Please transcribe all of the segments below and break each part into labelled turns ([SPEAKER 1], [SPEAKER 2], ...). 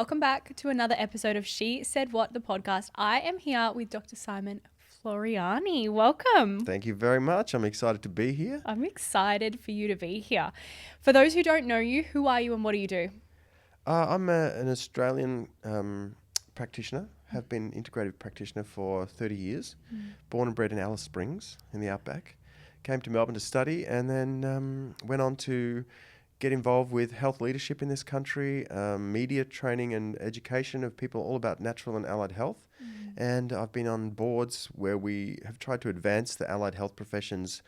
[SPEAKER 1] Welcome back to another episode of She Said What, the podcast. I am here with Dr. Simon Floreani. Welcome.
[SPEAKER 2] Thank you very much. I'm excited to be here.
[SPEAKER 1] I'm excited for you to be here. For those who don't know you, who are you and what do you do?
[SPEAKER 2] I'm an Australian practitioner, have been integrative practitioner for 30 years, born and bred in Alice Springs in the outback. Came to Melbourne to study and then went on to get involved with health leadership in this country, media training and education of people all about natural and allied health. And I've been on boards where we have tried to advance the allied health professions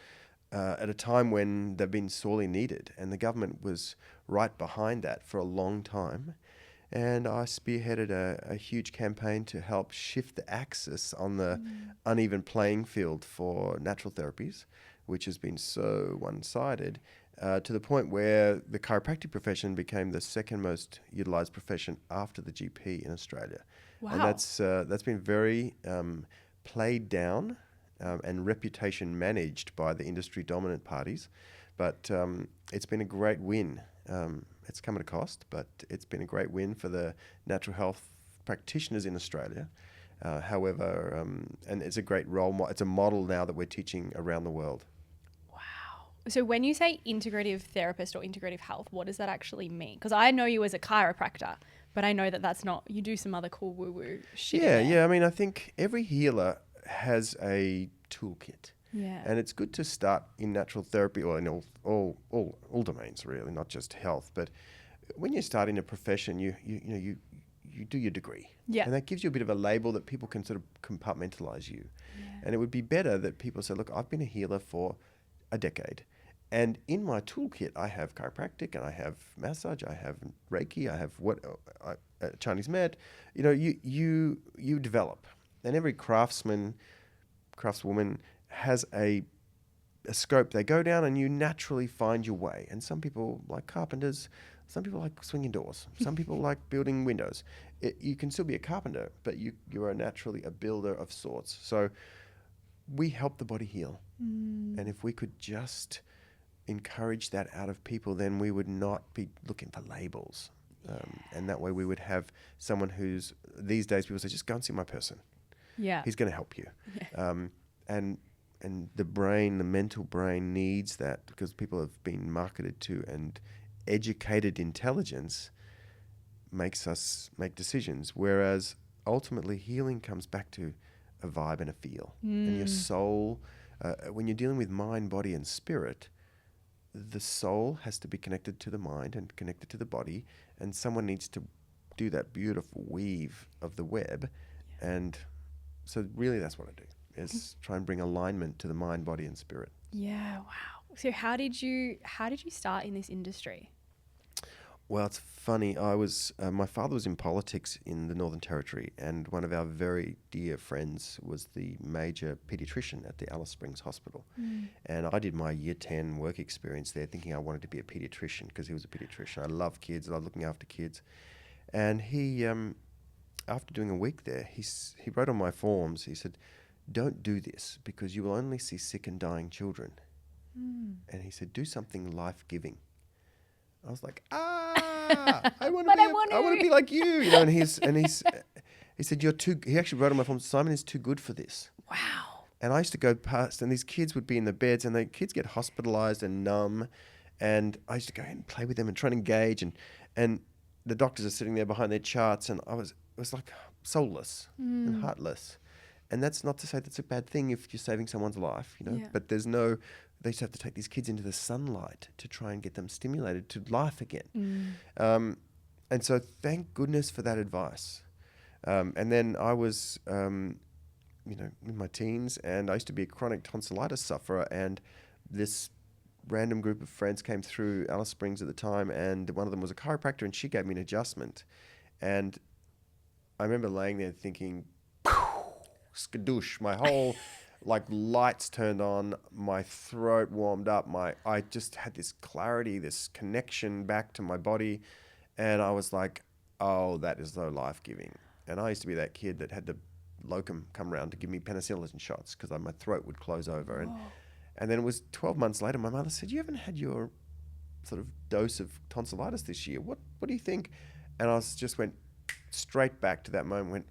[SPEAKER 2] at a time when they've been sorely needed. And the government was right behind that for a long time. And I spearheaded a huge campaign to help shift the axis on the uneven playing field for natural therapies, which has been so one-sided, to the point where the chiropractic profession became the second most utilised profession after the GP in Australia.
[SPEAKER 1] Wow.
[SPEAKER 2] And that's been very played down and reputation managed by the industry dominant parties. But it's been a great win. It's come at a cost, but it's been a great win for the natural health practitioners in Australia. However, and it's a great role model. It's a model now that we're teaching around the world.
[SPEAKER 1] Wow. So when you say integrative therapist or integrative health, what does that actually mean? Because I know you as a chiropractor, but I know that that's not, you do some other cool woo-woo shit.
[SPEAKER 2] Yeah. I mean, I think every healer has a toolkit.
[SPEAKER 1] Yeah.
[SPEAKER 2] And it's good to start in natural therapy or in all domains, really, not just health. But when you start in a profession, you do your degree.
[SPEAKER 1] Yeah.
[SPEAKER 2] And that gives you a bit of a label that people can sort of compartmentalize you. Yeah. And it would be better that people say, look, I've been a healer for a decade. And in my toolkit, I have chiropractic and I have massage, I have Reiki, I have Chinese med. You develop. And every craftswoman has a scope they go down, and you naturally find your way. And some people like carpenters, some people like swinging doors, some people like building windows. You can still be a carpenter, but you are naturally a builder of sorts. So we help the body heal. And if we could just encourage that out of people, then we would not be looking for labels. And that way we would have someone who's, these days people say, just go and see my person.
[SPEAKER 1] Yeah.
[SPEAKER 2] He's going to help you.
[SPEAKER 1] Yeah.
[SPEAKER 2] And the brain, the mental brain needs that, because people have been marketed to, and educated intelligence makes us make decisions. Whereas ultimately healing comes back to a vibe and a feel. And your soul, when you're dealing with mind, body and spirit, the soul has to be connected to the mind and connected to the body. And someone needs to do that beautiful weave of the web. Yeah. And so really that's what I do, is try and bring alignment to the mind, body and spirit.
[SPEAKER 1] Yeah. Wow. So how did you start in this industry?
[SPEAKER 2] Well, it's funny. My father was in politics in the Northern Territory, and one of our very dear friends was the major paediatrician at the Alice Springs Hospital. And I did my year 10 work experience there thinking I wanted to be a paediatrician, because he was a paediatrician. I love kids. I love looking after kids. And he, after doing a week there, he wrote on my forms, he said, don't do this because you will only see sick and dying children. And he said, do something life-giving. I was like, I want to be like you, And he said, he actually wrote on my forms, Simon is too good for this.
[SPEAKER 1] Wow.
[SPEAKER 2] And I used to go past, and these kids would be in the beds, and the kids get hospitalized and numb, and I used to go and play with them and try and engage, and the doctors are sitting there behind their charts, and it was like soulless and heartless. And that's not to say that's a bad thing if you're saving someone's life,
[SPEAKER 1] Yeah.
[SPEAKER 2] But they used to have to take these kids into the sunlight to try and get them stimulated to life again. And so thank goodness for that advice. And then I was, in my teens, and I used to be a chronic tonsillitis sufferer, and this random group of friends came through Alice Springs at the time, and one of them was a chiropractor, and she gave me an adjustment. And I remember laying there thinking, skadoosh, my whole lights turned on, my throat warmed up, I just had this clarity, this connection back to my body, and I was like, oh, that is so life-giving. And I used to be that kid that had the locum come around to give me penicillin shots because my throat would close over. And then it was 12 months later, my mother said, you haven't had your sort of dose of tonsillitis this year. What do you think? And I just went, straight back to that moment when,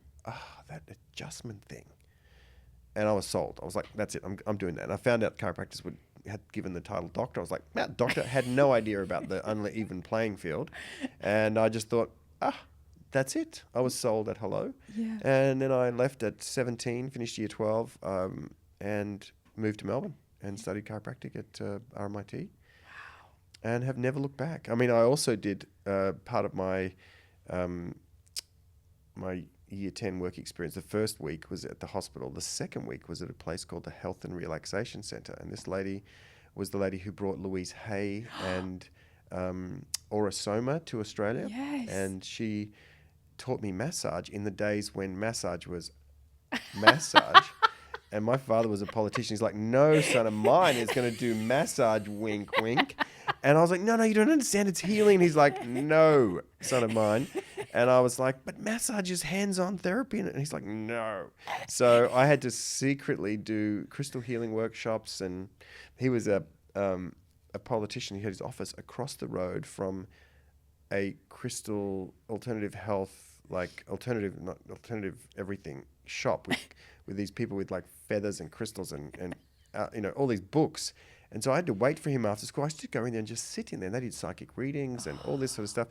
[SPEAKER 2] that adjustment thing. And I was sold. I was like, that's it. I'm doing that. And I found out chiropractors had given the title doctor. I was like, that doctor had no idea about the uneven playing field. And I just thought, that's it. I was sold at hello.
[SPEAKER 1] Yeah.
[SPEAKER 2] And then I left at 17, finished year 12, and moved to Melbourne and studied chiropractic at RMIT.
[SPEAKER 1] Wow.
[SPEAKER 2] And have never looked back. I mean, I also did part of my my year 10 work experience. The first week was at the hospital. The second week was at a place called the Health and Relaxation Centre. And this lady was the lady who brought Louise Hay and Aura Soma to Australia.
[SPEAKER 1] Yes.
[SPEAKER 2] And she taught me massage in the days when massage was massage. And my father was a politician. He's like, no son of mine is going to do massage, wink, wink. And I was like, no, you don't understand. It's healing. He's like, no, son of mine. And I was like, but massage is hands-on therapy. And he's like, no. So I had to secretly do crystal healing workshops. And he was a politician. He had his office across the road from a crystal alternative health, like alternative everything shop with these people with like feathers and crystals and all these books. And so I had to wait for him after school. I used to go in there and just sit in there. And they did psychic readings and all this sort of stuff.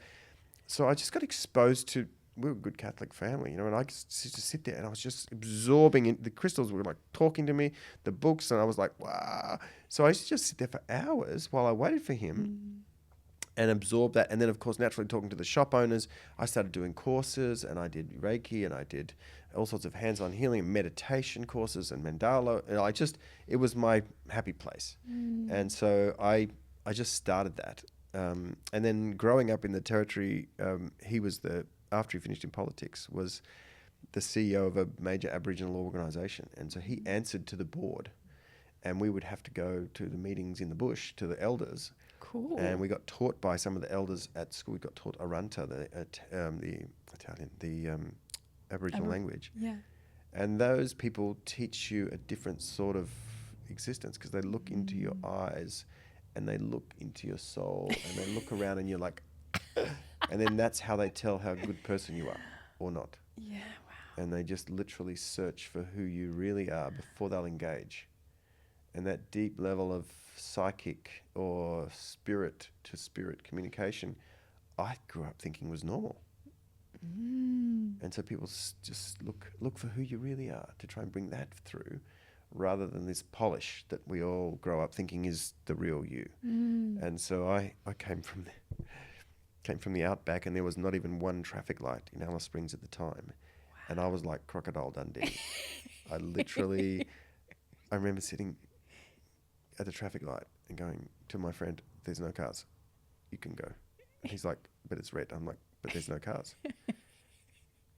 [SPEAKER 2] So I just got exposed to, we were a good Catholic family, and I used to sit there and I was just absorbing it. The crystals were like talking to me, the books, and I was like, wow. So I used to just sit there for hours while I waited for him and absorb that. And then, of course, naturally talking to the shop owners, I started doing courses, and I did Reiki, and I did all sorts of hands-on healing and meditation courses and mandala. And it was my happy place. And so I just started that. And then growing up in the Territory, he was after he finished in politics, was the CEO of a major Aboriginal organisation. And so he answered to the board, and we would have to go to the meetings in the bush, to the elders.
[SPEAKER 1] Cool.
[SPEAKER 2] And we got taught by some of the elders at school. We got taught Arunta, the Italian, the Aboriginal language.
[SPEAKER 1] Yeah.
[SPEAKER 2] And those people teach you a different sort of existence, because they look into your eyes and they look into your soul and they look around and you're like, and then that's how they tell how good person you are or not.
[SPEAKER 1] Yeah, wow.
[SPEAKER 2] And they just literally search for who you really are before they'll engage. And that deep level of psychic or spirit to spirit communication, I grew up thinking was normal. And so people just look for who you really are to try and bring that through, rather than this polish that we all grow up thinking is the real you. And so I came from the outback, and there was not even one traffic light in Alice Springs at the time. And I was like Crocodile Dundee. I remember sitting at the traffic light and going to my friend, there's no cars, you can go. And he's like, but it's red. I'm like, but there's no cars. And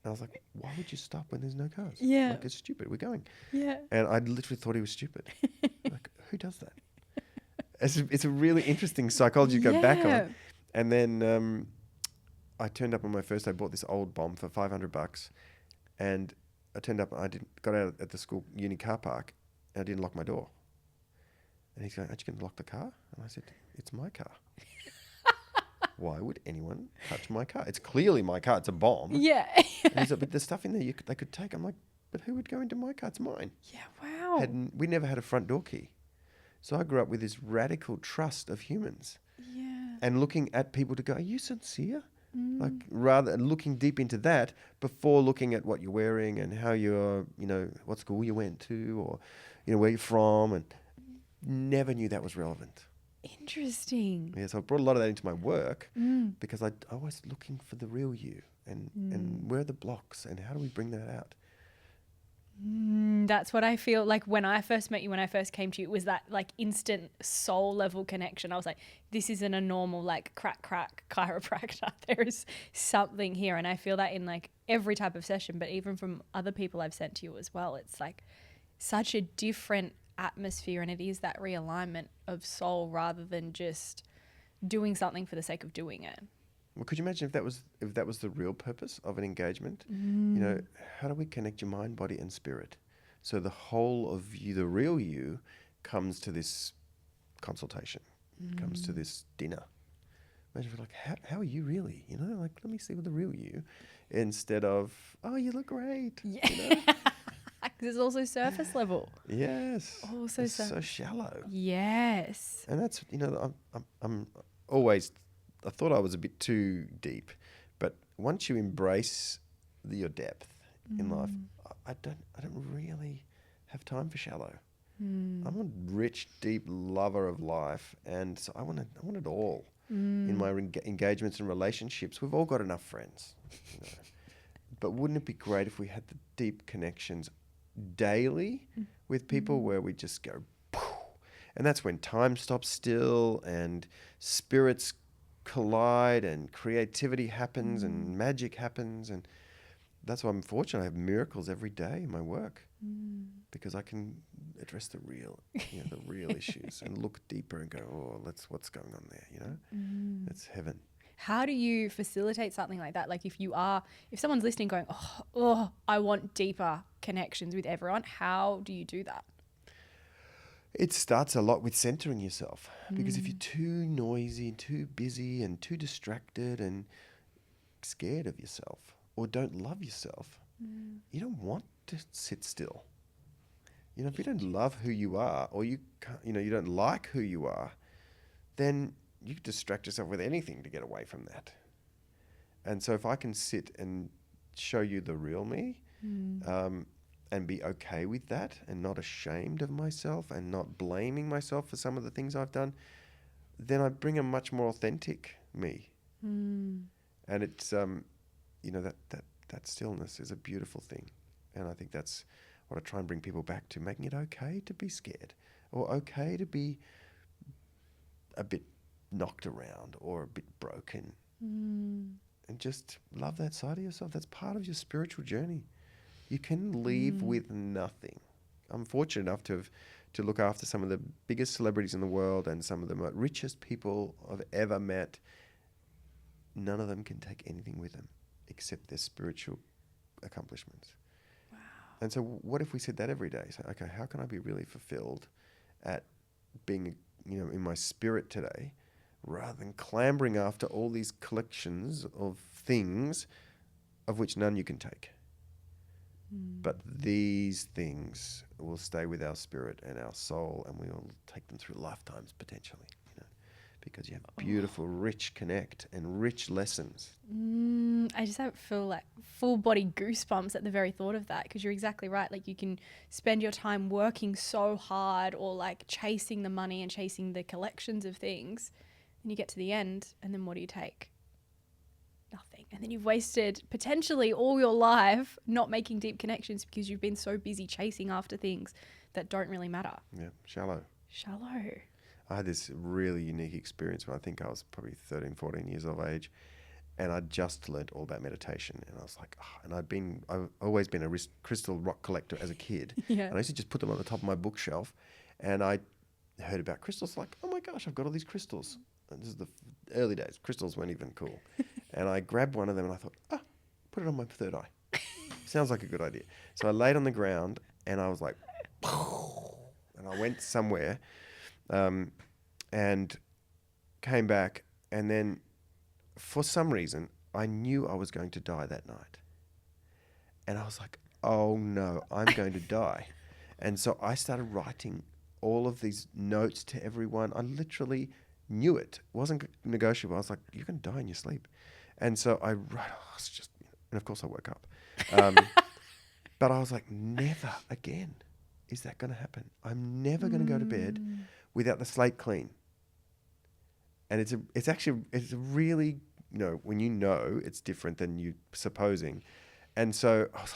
[SPEAKER 2] I was like, why would you stop when there's no cars?
[SPEAKER 1] Yeah.
[SPEAKER 2] Like, it's stupid, we're going.
[SPEAKER 1] Yeah.
[SPEAKER 2] And I literally thought he was stupid. Like, who does that? It's a really interesting psychology to go back on. And then I turned up on my first day, bought this old bomb for $500, and I turned up and got out at the school uni car park, and I didn't lock my door. And he's going, aren't you going to lock the car? And I said, it's my car. Why would anyone touch my car? It's clearly my car. It's a bomb.
[SPEAKER 1] Yeah.
[SPEAKER 2] And he's like, but there's stuff in there they could take. I'm like, but who would go into my car? It's mine.
[SPEAKER 1] Yeah, wow.
[SPEAKER 2] We never had a front door key. So I grew up with this radical trust of humans.
[SPEAKER 1] Yeah.
[SPEAKER 2] And looking at people to go, are you sincere? Like, rather looking deep into that before looking at what you're wearing and how you're, what school you went to, or, where you're from, and never knew that was relevant.
[SPEAKER 1] Interesting.
[SPEAKER 2] Yeah, so I brought a lot of that into my work because I was looking for the real you, and where are the blocks, and how do we bring that out?
[SPEAKER 1] That's what I feel like when I first met you, when I first came to you, it was that like instant soul level connection. I was like, this isn't a normal like crack chiropractor. There is something here. And I feel that in like every type of session, but even from other people I've sent to you as well. It's like such a different atmosphere, and it is that realignment of soul rather than just doing something for the sake of doing it.
[SPEAKER 2] Well, could you imagine if that was the real purpose of an engagement? How do we connect your mind, body, and spirit? So the whole of you, the real you, comes to this consultation, comes to this dinner Imagine if we're like, how are you really? You know, like, let me see what the real you, instead of, oh, you look great.
[SPEAKER 1] Yeah.
[SPEAKER 2] You know?
[SPEAKER 1] There's also surface level.
[SPEAKER 2] Yes.
[SPEAKER 1] Also
[SPEAKER 2] It's so shallow.
[SPEAKER 1] Yes.
[SPEAKER 2] And that's, you know, I'm always, I thought I was a bit too deep, but once you embrace your depth in life, I don't really have time for shallow. I'm a rich, deep lover of life, and so I want it all in my engagements and relationships. We've all got enough friends, you know. But wouldn't it be great if we had the deep connections daily with people where we just go, poof, and that's when time stops still and spirits collide and creativity happens and magic happens, and that's why I'm fortunate. I have miracles every day in my work because I can address the real issues and look deeper and go, oh, what's going on there, you know? It's heaven.
[SPEAKER 1] How do you facilitate something like that? Like if someone's listening going, oh, I want deeper connections with everyone, how do you do that?
[SPEAKER 2] It starts a lot with centering yourself, because if you're too noisy and too busy and too distracted and scared of yourself or don't love yourself, you don't want to sit still. You know, if you don't love who you are, or you can't, you know, you don't like who you are, then you distract yourself with anything to get away from that. And so if I can sit and show you the real me, and be okay with that and not ashamed of myself and not blaming myself for some of the things I've done, then I bring a much more authentic me. And it's, you know, that stillness is a beautiful thing. And I think that's what I try and bring people back to, making it okay to be scared, or okay to be a bit knocked around or a bit broken. And just love that side of yourself. That's part of your spiritual journey. You can leave with nothing. I'm fortunate enough to look after some of the biggest celebrities in the world and some of the richest people I've ever met. None of them can take anything with them except their spiritual accomplishments.
[SPEAKER 1] Wow.
[SPEAKER 2] And so what if we said that every day? So, okay, how can I be really fulfilled at being, you know, in my spirit today, rather than clambering after all these collections of things of which none you can take? But these things will stay with our spirit and our soul, and we will take them through lifetimes potentially, you know, because you have beautiful, rich connect and rich lessons.
[SPEAKER 1] I just feel like full body goosebumps at the very thought of that, because you're exactly right. Like you can spend your time working so hard or like chasing the money and chasing the collections of things, and you get to the end, and then what do you take? Nothing. And then you've wasted potentially all your life not making deep connections because you've been so busy chasing after things that don't really matter.
[SPEAKER 2] Yeah, shallow. I had this really unique experience when I think I was probably 13, 14 years of age, and I'd just learnt all about meditation, and I was like, and I've always been a crystal rock collector as a kid.
[SPEAKER 1] Yeah.
[SPEAKER 2] And I used to just put them on the top of my bookshelf, and I heard about crystals, like, oh my gosh, I've got all these crystals. And this is the early days. Crystals weren't even cool. And I grabbed one of them and I thought, put it on my third eye. Sounds like a good idea. So I laid on the ground and I was like, and I went somewhere, and came back, and then for some reason I knew I was going to die that night. And I was like, oh no, I'm going to die. And so I started writing all of these notes to everyone. I literally knew it wasn't negotiable. I was like, you're going to die in your sleep. And so I wrote, and of course I woke up. But I was like, never again is that going to happen. I'm never going to go to bed without the slate clean. And it's really, you know, when you know, it's different than you supposing. And so I was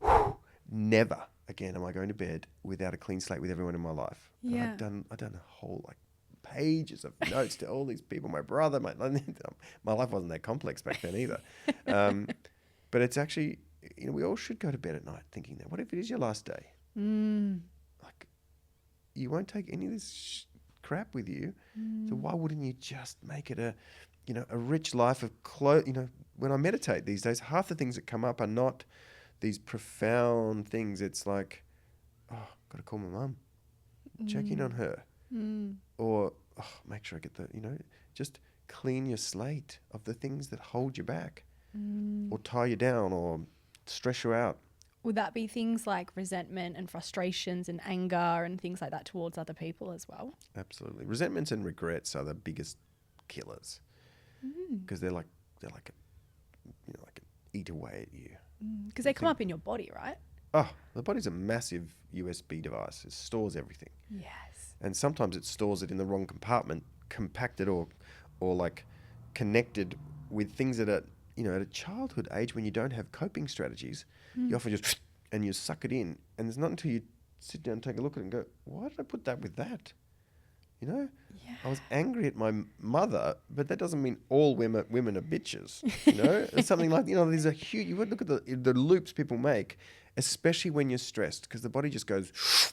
[SPEAKER 2] like, never again am I going to bed without a clean slate with everyone in my life.
[SPEAKER 1] Yeah.
[SPEAKER 2] And I'd done a whole pages of notes to all these people, my brother, my life wasn't that complex back then either. But it's actually, you know, we all should go to bed at night thinking that. What if it is your last day? Like, you won't take any of this crap with you. So why wouldn't you just make it a rich life of you know, when I meditate these days, half the things that come up are not these profound things. It's like, got to call my mum, check in on her. Or make sure I get just clean your slate of the things that hold you back or tie you down or stress you out.
[SPEAKER 1] Would that be things like resentment and frustrations and anger and things like that towards other people as well?
[SPEAKER 2] Absolutely. Resentments and regrets are the biggest killers because they're like eat away at you.
[SPEAKER 1] Because they come up in your body, right?
[SPEAKER 2] Oh, the body's a massive USB device. It stores everything.
[SPEAKER 1] Yes.
[SPEAKER 2] And sometimes it stores it in the wrong compartment, compacted or like connected with things that are, at a childhood age when you don't have coping strategies, you often just, and you suck it in. And it's not until you sit down and take a look at it and go, why did I put that with that?
[SPEAKER 1] Yeah.
[SPEAKER 2] I was angry at my mother, but that doesn't mean all women are bitches. It's something like, there's a huge, you would look at the loops people make, especially when you're stressed, because the body just goes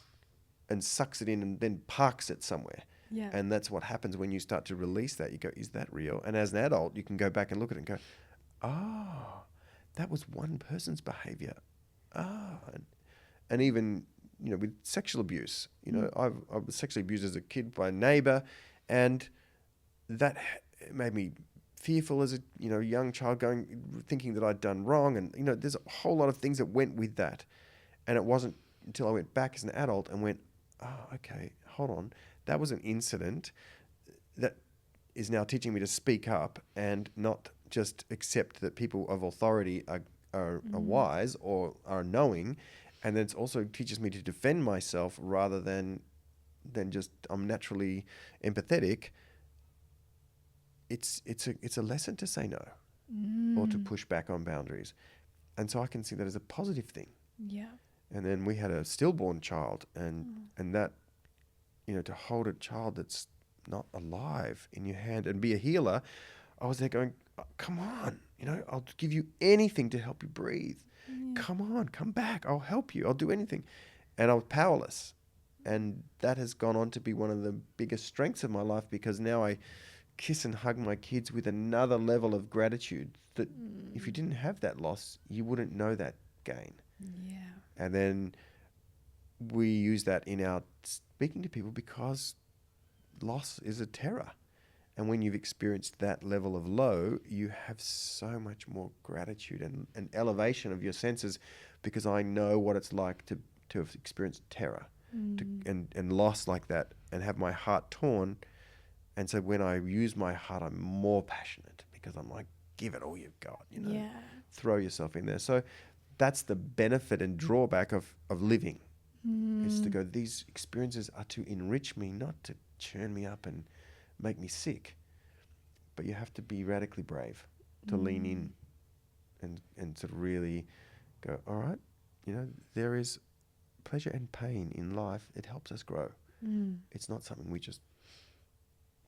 [SPEAKER 2] and sucks it in and then parks it somewhere.
[SPEAKER 1] Yeah.
[SPEAKER 2] And that's what happens when you start to release that. You go, is that real? And as an adult, you can go back and look at it and go, oh, that was one person's behavior. And even, with sexual abuse, I was sexually abused as a kid by a neighbor, and that made me fearful as a young child, thinking that I'd done wrong. And, there's a whole lot of things that went with that. And it wasn't until I went back as an adult and went, oh, okay, hold on. That was an incident that is now teaching me to speak up and not just accept that people of authority are wise or are knowing. And then it also teaches me to defend myself rather than just I'm naturally empathetic. It's a lesson to say no or to push back on boundaries. And so I can see that as a positive thing.
[SPEAKER 1] Yeah.
[SPEAKER 2] And then we had a stillborn child and that, to hold a child that's not alive in your hand and be a healer, I was there going, oh, come on, I'll give you anything to help you breathe. Come on, come back. I'll help you. I'll do anything. And I was powerless. And that has gone on to be one of the biggest strengths of my life, because now I kiss and hug my kids with another level of gratitude that if you didn't have that loss, you wouldn't know that gain.
[SPEAKER 1] Yeah.
[SPEAKER 2] And then we use that in our speaking to people, because loss is a terror. And when you've experienced that level of low, you have so much more gratitude and elevation of your senses, because I know what it's like to have experienced terror and loss like that and have my heart torn. And so when I use my heart, I'm more passionate, because I'm like, give it all you've got, throw yourself in there. So that's the benefit and drawback of living, is to go, these experiences are to enrich me, not to churn me up and make me sick. But you have to be radically brave to lean in and sort of really go, all right, there is pleasure and pain in life. It helps us grow. It's not something we just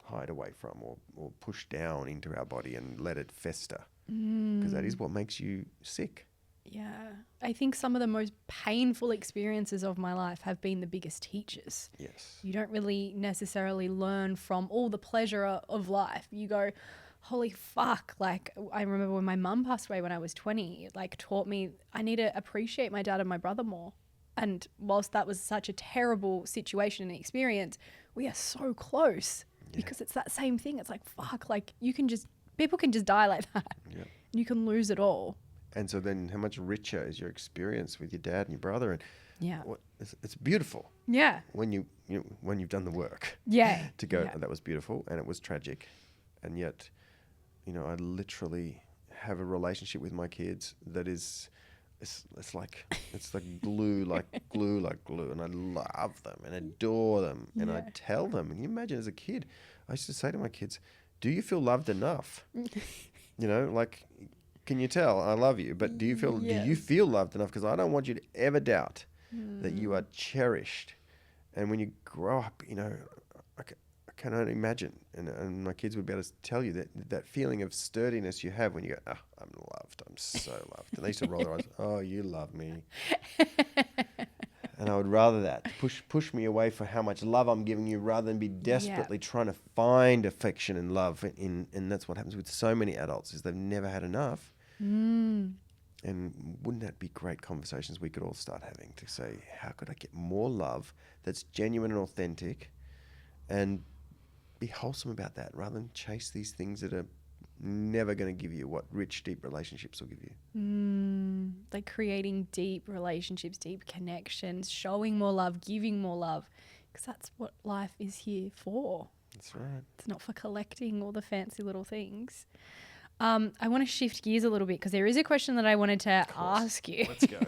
[SPEAKER 2] hide away from or push down into our body and let it fester, because that is what makes you sick.
[SPEAKER 1] Yeah. I think some of the most painful experiences of my life have been the biggest teachers.
[SPEAKER 2] Yes.
[SPEAKER 1] You don't really necessarily learn from all the pleasure of life. You go, holy fuck. Like, I remember when my mum passed away when I was 20, it like taught me I need to appreciate my dad and my brother more. And whilst that was such a terrible situation and experience, we are so close because it's that same thing. It's like, fuck, like people can just die like that.
[SPEAKER 2] Yeah.
[SPEAKER 1] And you can lose it all.
[SPEAKER 2] And so then how much richer is your experience with your dad and your brother? And
[SPEAKER 1] Yeah.
[SPEAKER 2] it's beautiful.
[SPEAKER 1] Yeah.
[SPEAKER 2] When you've done the work.
[SPEAKER 1] Yeah.
[SPEAKER 2] To go, that was beautiful and it was tragic. And yet, I literally have a relationship with my kids that is, it's like glue, like glue. And I love them and adore them. And I tell them, and you imagine as a kid, I used to say to my kids, do you feel loved enough? Like, can you tell I love you? But do you feel loved enough? Because I don't want you to ever doubt that you are cherished. And when you grow up, I can only imagine, and my kids would be able to tell you that feeling of sturdiness you have when you go, oh, I'm loved, I'm so loved. And they used to roll their eyes, oh, you love me. And I would rather that, push me away for how much love I'm giving you, rather than be desperately trying to find affection and love. And that's what happens with so many adults, is they've never had enough. And wouldn't that be great conversations we could all start having, to say, how could I get more love that's genuine and authentic, and be wholesome about that rather than chase these things that are never going to give you what rich, deep relationships will give you.
[SPEAKER 1] Like creating deep relationships, deep connections, showing more love, giving more love, because that's what life is here for.
[SPEAKER 2] That's right.
[SPEAKER 1] It's not for collecting all the fancy little things. I want to shift gears a little bit because there is a question that I wanted to ask you.
[SPEAKER 2] Let's go.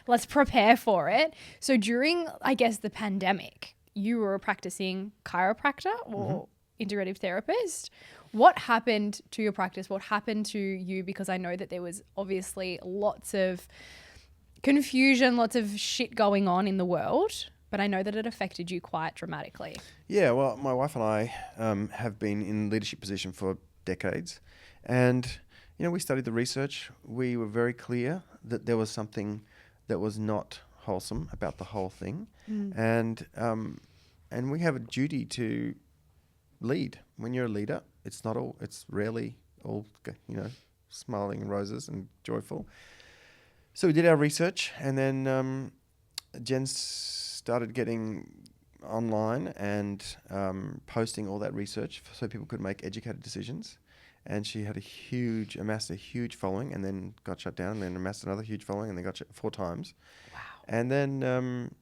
[SPEAKER 1] Let's prepare for it. So during, I guess, the pandemic, you were a practicing chiropractor or integrative therapist. What happened to your practice? What happened to you? Because I know that there was obviously lots of confusion, lots of shit going on in the world, but I know that it affected you quite dramatically.
[SPEAKER 2] Yeah, well, my wife and I have been in leadership position for decades. And, we studied the research. We were very clear that there was something that was not wholesome about the whole thing. And we have a duty to lead. When you're a leader, it's rarely all, smiling roses and joyful. So we did our research, and then Jen started getting online and posting all that research so people could make educated decisions. And she had amassed a huge following, and then got shut down, and then amassed another huge following, and then got shut 4 times.
[SPEAKER 1] Wow.
[SPEAKER 2] And then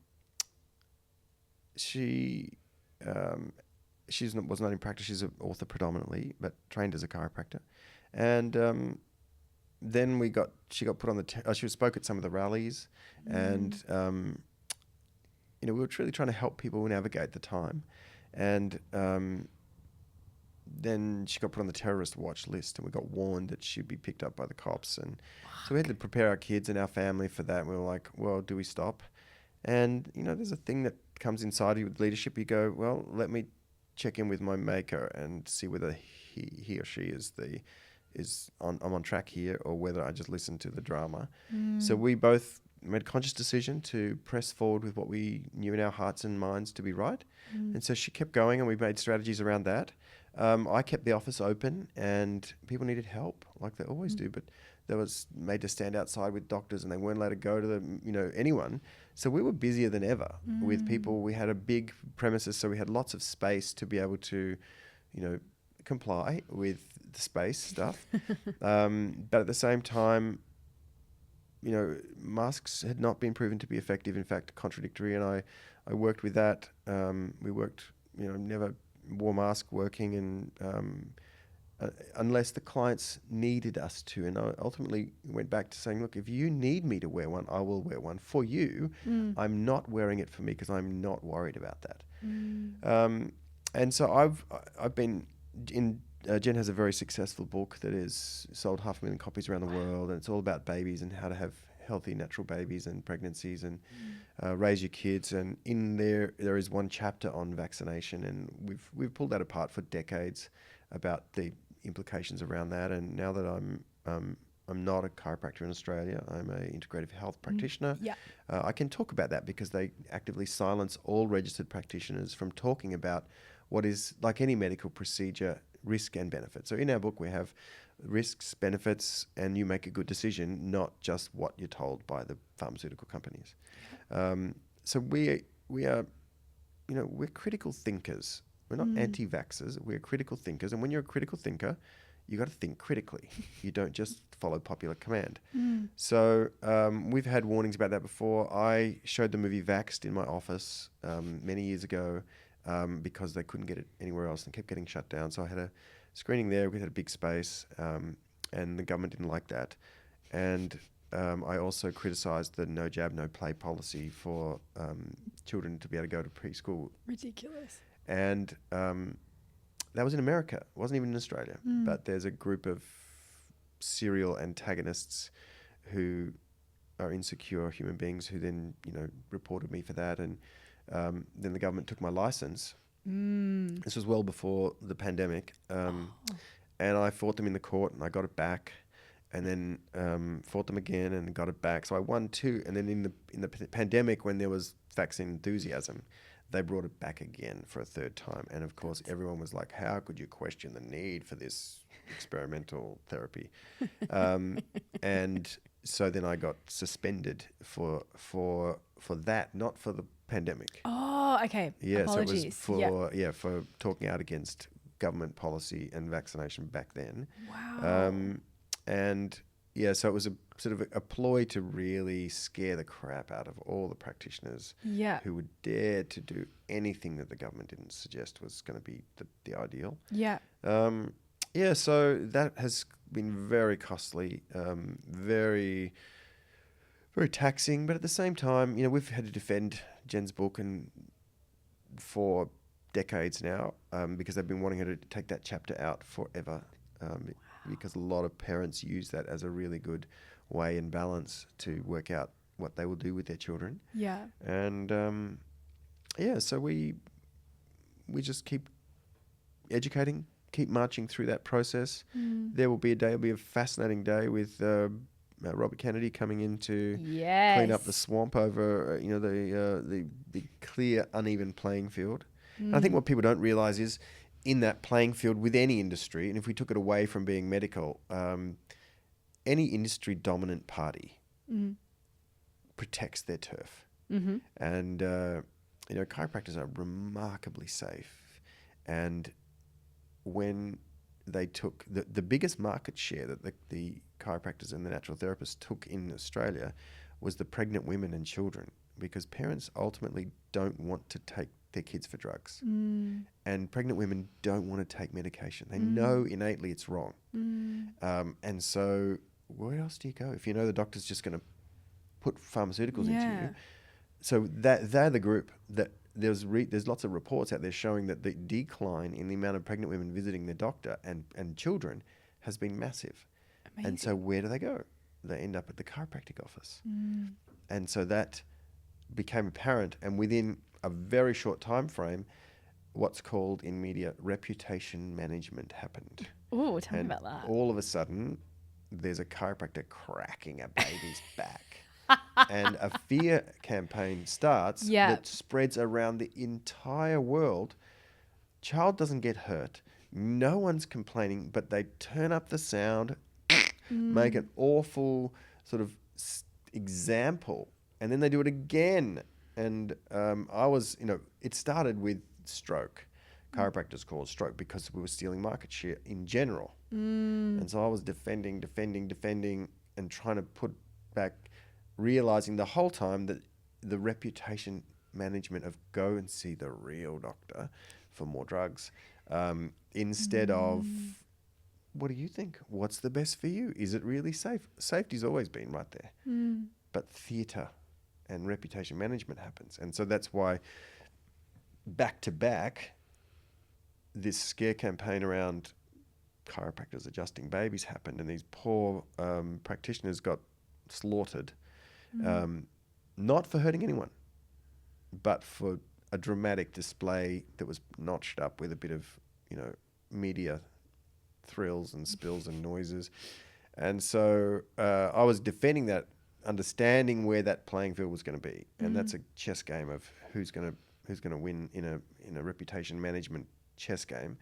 [SPEAKER 2] she was not in practice. She's an author predominantly, but trained as a chiropractor. And then she got put on she spoke at some of the rallies, and we were really trying to help people navigate the time. And then she got put on the terrorist watch list, and we got warned that she'd be picked up by the cops. And so we had to prepare our kids and our family for that. And we were like, well, do we stop? And, there's a thing that comes inside you with leadership. You go, well, let me check in with my maker and see whether he or she I'm on track here, or whether I just listen to the drama. So we both made a conscious decision to press forward with what we knew in our hearts and minds to be right. And so she kept going, and we made strategies around that. I kept the office open, and people needed help like they always do, but they was made to stand outside with doctors, and they weren't allowed to go to anyone. So we were busier than ever with people. We had a big premises, so we had lots of space to be able to, comply with the space stuff. But at the same time, masks had not been proven to be effective, in fact, contradictory. And I worked with that. We worked, never wore mask working, and unless the clients needed us to. And I ultimately went back to saying, look, if you need me to wear one, I will wear one for you. I'm not wearing it for me because I'm not worried about that. And so I've been in. Jen has a very successful book that is sold 500,000 copies around the world, and it's all about babies and how to have healthy natural babies and pregnancies and raise your kids. And in there is one chapter on vaccination, and we've pulled that apart for decades about the implications around that. And now that I'm not a chiropractor in Australia, I'm an integrative health practitioner. I can talk about that because they actively silence all registered practitioners from talking about what is, like any medical procedure, risk and benefit. So in our book, we have risks, benefits, and you make a good decision, not just what you're told by the pharmaceutical companies. So we are, we're critical thinkers. We're not anti-vaxxers. We're critical thinkers. And when you're a critical thinker, you got to think critically. You don't just follow popular command. So we've had warnings about that before. I showed the movie Vaxxed in my office many years ago, because they couldn't get it anywhere else and kept getting shut down. So I had a screening there. We had a big space, and the government didn't like that. And I also criticised the no jab, no play policy for children to be able to go to preschool.
[SPEAKER 1] Ridiculous.
[SPEAKER 2] And that was in America. It wasn't even in Australia. But there's a group of serial antagonists who are insecure human beings who then, reported me for that. And then the government took my license. This was well before the pandemic. And I fought them in the court, and I got it back, and then fought them again and got it back. So I won 2. And then in the pandemic, when there was vaccine enthusiasm, they brought it back again for a 3rd time. And of course, everyone was like, how could you question the need for this experimental therapy? And so then I got suspended for that, not for the pandemic.
[SPEAKER 1] Oh, Oh, okay.
[SPEAKER 2] Yeah,
[SPEAKER 1] Apologies.
[SPEAKER 2] so it was for talking out against government policy and vaccination back then.
[SPEAKER 1] Wow.
[SPEAKER 2] And yeah, so it was a sort of a ploy to really scare the crap out of all the practitioners
[SPEAKER 1] Yeah.
[SPEAKER 2] who would dare to do anything that the government didn't suggest was going to be the ideal.
[SPEAKER 1] Yeah.
[SPEAKER 2] Yeah, so that has been very costly, very, very taxing. But at the same time, we've had to defend Jen's book and for decades now because they've been wanting her to take that chapter out forever because a lot of parents use that as a really good way and balance to work out what they will do with their children.
[SPEAKER 1] Yeah.
[SPEAKER 2] And so we just keep educating, keep marching through that process. There will be it'll be a fascinating day with Robert Kennedy coming in to clean up the swamp over the clear uneven playing field. And I think what people don't realize is in that playing field with any industry, and if we took it away from being medical, any industry dominant party protects their turf.
[SPEAKER 1] Mm-hmm.
[SPEAKER 2] And chiropractors are remarkably safe. And when they took the biggest market share that the chiropractors and the natural therapists took in Australia was the pregnant women and children, because parents ultimately don't want to take their kids for drugs. And pregnant women don't want to take medication. They know innately it's wrong. And so where else do you go if you know the doctor's just going to put pharmaceuticals into you? So they're the group that there's lots of reports out there showing that the decline in the amount of pregnant women visiting their doctor and children has been massive. Amazing. And so where do they go? They end up at the chiropractic office. And so that became apparent, and within a very short time frame, what's called in media reputation management happened.
[SPEAKER 1] Oh, tell me about that.
[SPEAKER 2] All of a sudden, there's a chiropractor cracking a baby's back. And a fear campaign starts that spreads around the entire world. Child doesn't get hurt. No one's complaining, but they turn up the sound, make an awful sort of example, and then they do it again. And it started with stroke. Chiropractors call it stroke because we were stealing market share in general. And so I was defending and trying to put back, realizing the whole time that the reputation management of go and see the real doctor for more drugs instead of what do you think? What's the best for you? Is it really safe? Safety's always been right there. But theatre and reputation management happens. And so that's why back to back, this scare campaign around chiropractors adjusting babies happened, and these poor practitioners got slaughtered, not for hurting anyone, but for a dramatic display that was notched up with a bit of, media thrills and spills and noises. And so I was defending that, understanding where that playing field was going to be, and that's a chess game of who's going to win in a reputation management chess game.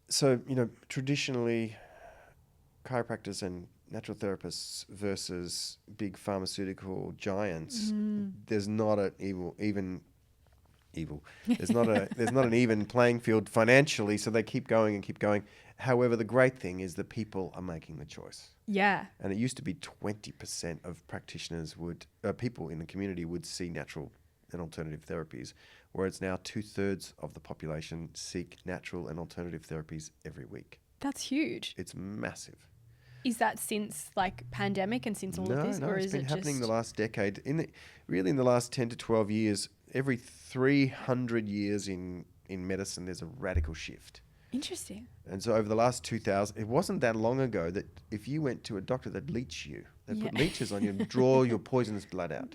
[SPEAKER 2] So traditionally, chiropractors and natural therapists versus big pharmaceutical giants. There's not an evil. There's not an even playing field financially, so they keep going and keep going. However, the great thing is that people are making the choice.
[SPEAKER 1] Yeah.
[SPEAKER 2] And it used to be 20% of practitioners people in the community would see natural and alternative therapies, whereas now 2/3 of the population seek natural and alternative therapies every week.
[SPEAKER 1] That's huge.
[SPEAKER 2] It's massive.
[SPEAKER 1] Is that since pandemic and since all of this?
[SPEAKER 2] No,
[SPEAKER 1] or
[SPEAKER 2] it's
[SPEAKER 1] is
[SPEAKER 2] been
[SPEAKER 1] it
[SPEAKER 2] happening
[SPEAKER 1] just
[SPEAKER 2] the last decade. In the last 10 to 12 years, every 300 years in medicine, there's a radical shift.
[SPEAKER 1] Interesting.
[SPEAKER 2] And so over the last 2000, it wasn't that long ago that if you went to a doctor, they'd leech you. They'd put leeches on you and draw your poisonous blood out.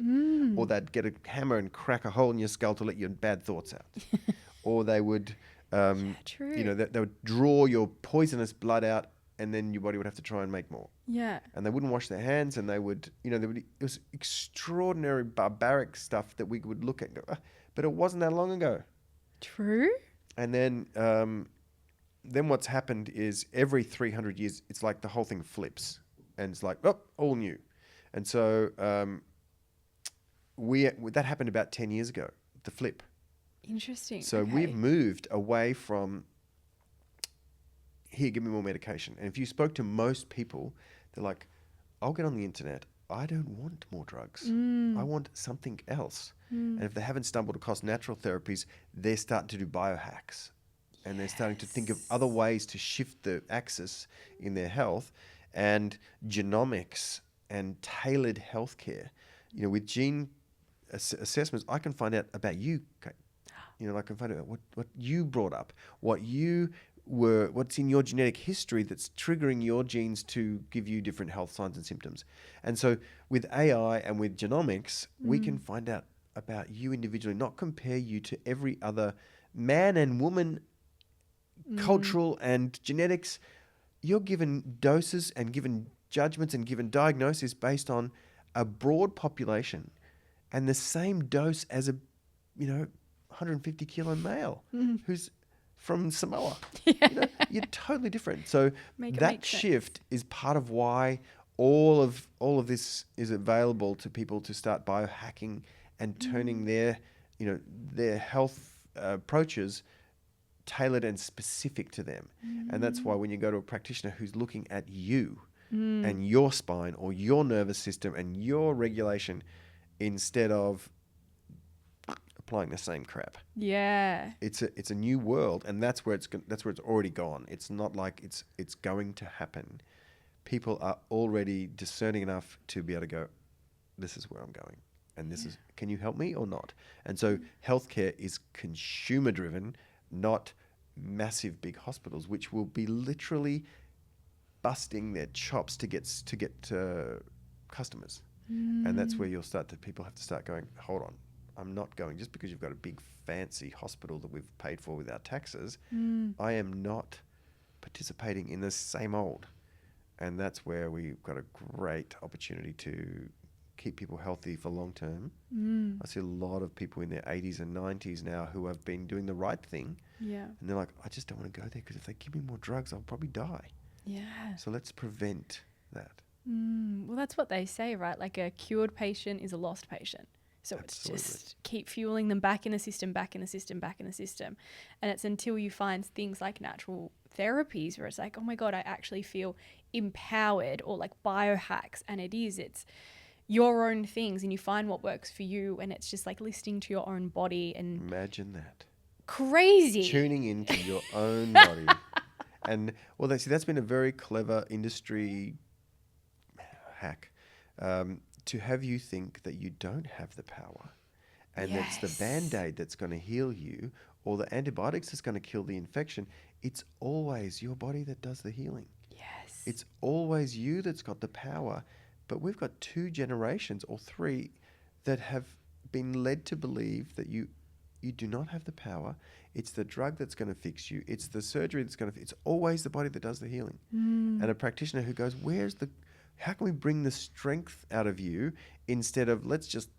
[SPEAKER 2] Or they'd get a hammer and crack a hole in your skull to let your bad thoughts out. Or they would,
[SPEAKER 1] true.
[SPEAKER 2] they would draw your poisonous blood out, and then your body would have to try and make more.
[SPEAKER 1] Yeah.
[SPEAKER 2] And they wouldn't wash their hands, and it was extraordinary, barbaric stuff that we would look at and go, but it wasn't that long ago.
[SPEAKER 1] True.
[SPEAKER 2] And then what's happened is every 300 years, it's like the whole thing flips, and it's like, all new. And so that happened about 10 years ago, the flip.
[SPEAKER 1] Interesting.
[SPEAKER 2] So
[SPEAKER 1] okay.
[SPEAKER 2] we've moved away from, here, give me more medication. And if you spoke to most people, they're like, I'll get on the internet. I don't want more drugs. I want something else. And if they haven't stumbled across natural therapies, they're starting to do biohacks. And they're starting to think of other ways to shift the axis in their health, and genomics and tailored healthcare. You know, with gene assessments, I can find out about you, Kate. You know, I can find out what you brought up, what's in your genetic history that's triggering your genes to give you different health signs and symptoms. And so with AI and with genomics, we can find out about you individually, not compare you to every other man and woman, cultural and genetics. You're given doses and given judgments and given diagnoses based on a broad population and the same dose as a, 150 kilo male who's from Samoa. You're totally different. So that shift is part of why all of this is available to people to start biohacking and turning their health approaches tailored and specific to them. And that's why when you go to a practitioner who's looking at you and your spine or your nervous system and your regulation instead of applying the same crap.
[SPEAKER 1] Yeah.
[SPEAKER 2] It's a new world, and that's where it's already gone. It's not like it's going to happen. People are already discerning enough to be able to go, this is where I'm going. And this is, can you help me or not? And so healthcare is consumer driven, not massive big hospitals, which will be literally busting their chops to get customers. And that's where people have to start going, hold on, I'm not going just because you've got a big fancy hospital that we've paid for with our taxes. I am not participating in the same old. And that's where we've got a great opportunity to keep people healthy for long term. I see a lot of people in their 80s and 90s now who have been doing the right thing. Yeah. And they're like, I just don't want to go there because if they give me more drugs, I'll probably die. Yeah. So let's prevent that.
[SPEAKER 1] Well, that's what they say, right? Like a cured patient is a lost patient. So Absolutely. It's just keep fueling them back in the system. And it's until you find things like natural therapies where it's like, oh my God, I actually feel empowered, or like biohacks. And it's your own things, and you find what works for you. And it's just like listening to your own body. And
[SPEAKER 2] imagine that.
[SPEAKER 1] Crazy.
[SPEAKER 2] Tuning into your own body. And well, that's been a very clever industry hack. To have you think that you don't have the power, and that's the Band-Aid that's going to heal you, or the antibiotics that's going to kill the infection. It's always your body that does the healing. Yes. It's always you that's got the power. But we've got 2 generations or 3 that have been led to believe that you do not have the power. It's the drug that's going to fix you. It's the surgery that's going to it's always the body that does the healing. And a practitioner who goes, how can we bring the strength out of you instead of let's just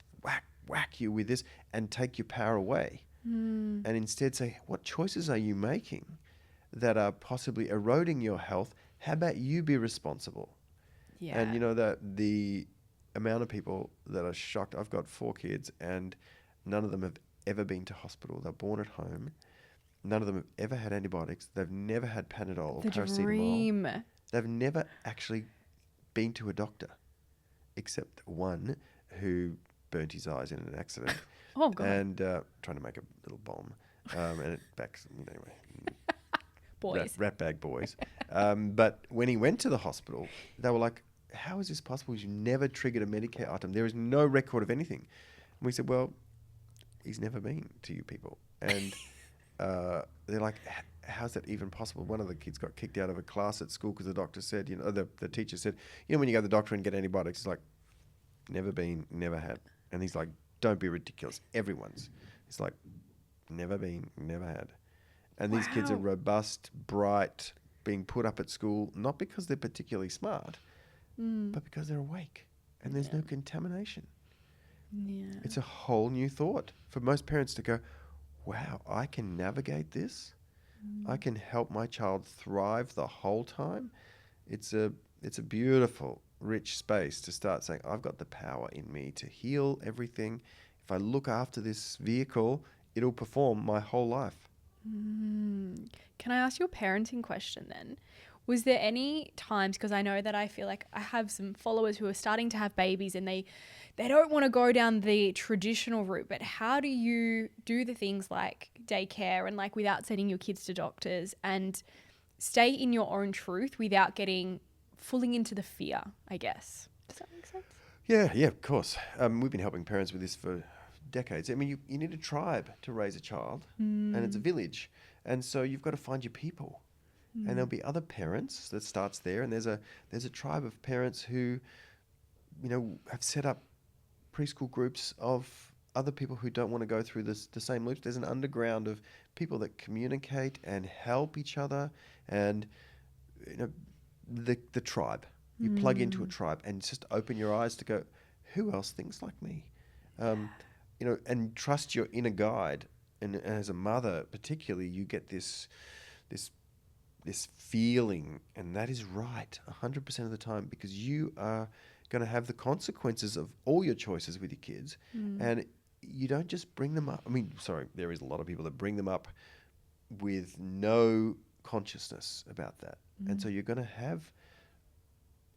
[SPEAKER 2] whack you with this and take your power away? And instead say, what choices are you making that are possibly eroding your health? How about you be responsible? Yeah. And that the amount of people that are shocked. I've got 4 kids and none of them have ever been to hospital. They're born at home. None of them have ever had antibiotics. They've never had Panadol or paracetamol. Dream. They've never actually been to a doctor, except one who burnt his eyes in an accident. Oh, God. And trying to make a little bomb. And it backs, anyway.
[SPEAKER 1] Boys.
[SPEAKER 2] Rat bag boys. But when he went to the hospital, they were like, how is this possible? You never triggered a Medicare item. There is no record of anything. And we said, well, he's never been to you people. And they're like, how's that even possible? One of the kids got kicked out of a class at school because the doctor said, the teacher said, when you go to the doctor and get antibiotics, it's like, never been, never had. And he's like, don't be ridiculous. Everyone's. It's like, never been, never had. And these kids are robust, bright, being put up at school, not because they're particularly smart, but because they're awake and there's no contamination. Yeah. It's a whole new thought for most parents to go, wow, I can navigate this. I can help my child thrive the whole time. It's a beautiful rich space to start saying, I've got the power in me to heal everything. If I look after this vehicle, it'll perform my whole life.
[SPEAKER 1] Can I ask you a parenting question then? Was there any times, because I know that I feel like I have some followers who are starting to have babies and they don't want to go down the traditional route, but how do you do the things like daycare and like without sending your kids to doctors and stay in your own truth without falling into the fear, I guess? Does that make sense?
[SPEAKER 2] Yeah, of course. We've been helping parents with this for decades. I mean, you need a tribe to raise a child, and it's a village. And so you've got to find your people. And there'll be other parents that starts there, and there's a tribe of parents who, have set up preschool groups of other people who don't want to go through the same loops. There's an underground of people that communicate and help each other, and the tribe. You plug into a tribe and just open your eyes to go, who else thinks like me? And trust your inner guide. And as a mother, particularly, you get this feeling, and that is right 100% of the time, because you are going to have the consequences of all your choices with your kids, and you don't just bring them up. I mean, sorry, there is a lot of people that bring them up with no consciousness about that, and so you're going to have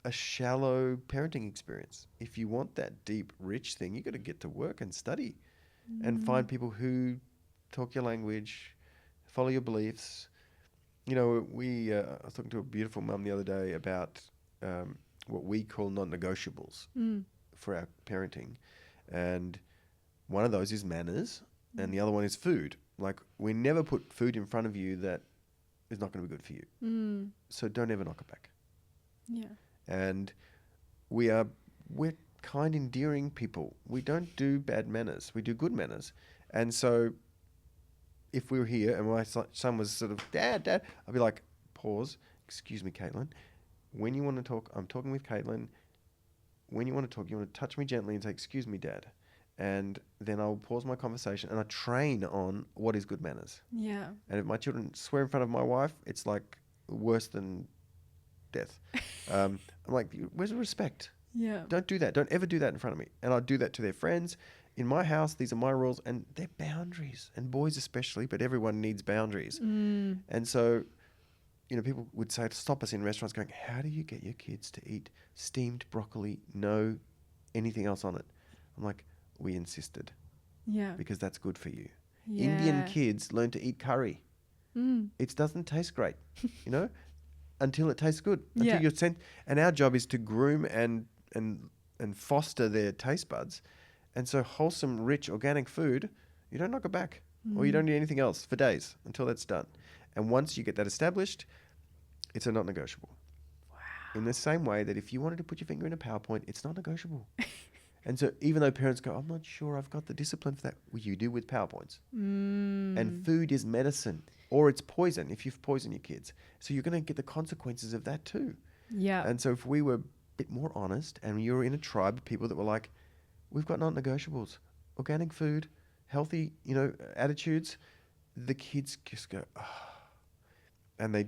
[SPEAKER 2] a shallow parenting experience. If you want that deep, rich thing, you got to get to work and study, and find people who talk your language, follow your beliefs. I was talking to a beautiful mum the other day about what we call non-negotiables for our parenting. And one of those is manners, and the other one is food. Like, we never put food in front of you that is not going to be good for you. So don't ever knock it back.
[SPEAKER 1] Yeah.
[SPEAKER 2] And we're kind, endearing people. We don't do bad manners. We do good manners. And so if we were here and my son was sort of, Dad, I'd be like, pause, excuse me, Caitlin. When you want to talk, I'm talking with Caitlin. When you want to talk, you want to touch me gently and say, excuse me, Dad. And then I'll pause my conversation and I train on what is good manners.
[SPEAKER 1] Yeah.
[SPEAKER 2] And if my children swear in front of my wife, it's like worse than death. I'm like, where's the respect?
[SPEAKER 1] Yeah.
[SPEAKER 2] Don't do that. Don't ever do that in front of me. And I'll do that to their friends. In my house, these are my rules, and they're boundaries, and boys especially, but everyone needs boundaries. And so, people would say to stop us in restaurants going, how do you get your kids to eat steamed broccoli, no anything else on it? I'm like, we insisted.
[SPEAKER 1] Yeah.
[SPEAKER 2] Because that's good for you.
[SPEAKER 1] Yeah.
[SPEAKER 2] Indian kids learn to eat curry. It doesn't taste great, until it tastes good. Until you're sent. And our job is to groom and foster their taste buds. And so wholesome, rich, organic food, you don't knock it back. Or you don't eat anything else for days until that's done. And once you get that established, it's a not negotiable.
[SPEAKER 1] Wow.
[SPEAKER 2] In the same way that if you wanted to put your finger in a PowerPoint, it's not negotiable. And so even though parents go, I'm not sure I've got the discipline for that, well, you do with PowerPoints. And food is medicine, or it's poison if you've poisoned your kids. So you're going to get the consequences of that too.
[SPEAKER 1] Yeah.
[SPEAKER 2] And so if we were a bit more honest and you were in a tribe of people that were like, we've got non-negotiables, organic food, healthy, attitudes, the kids just go, and they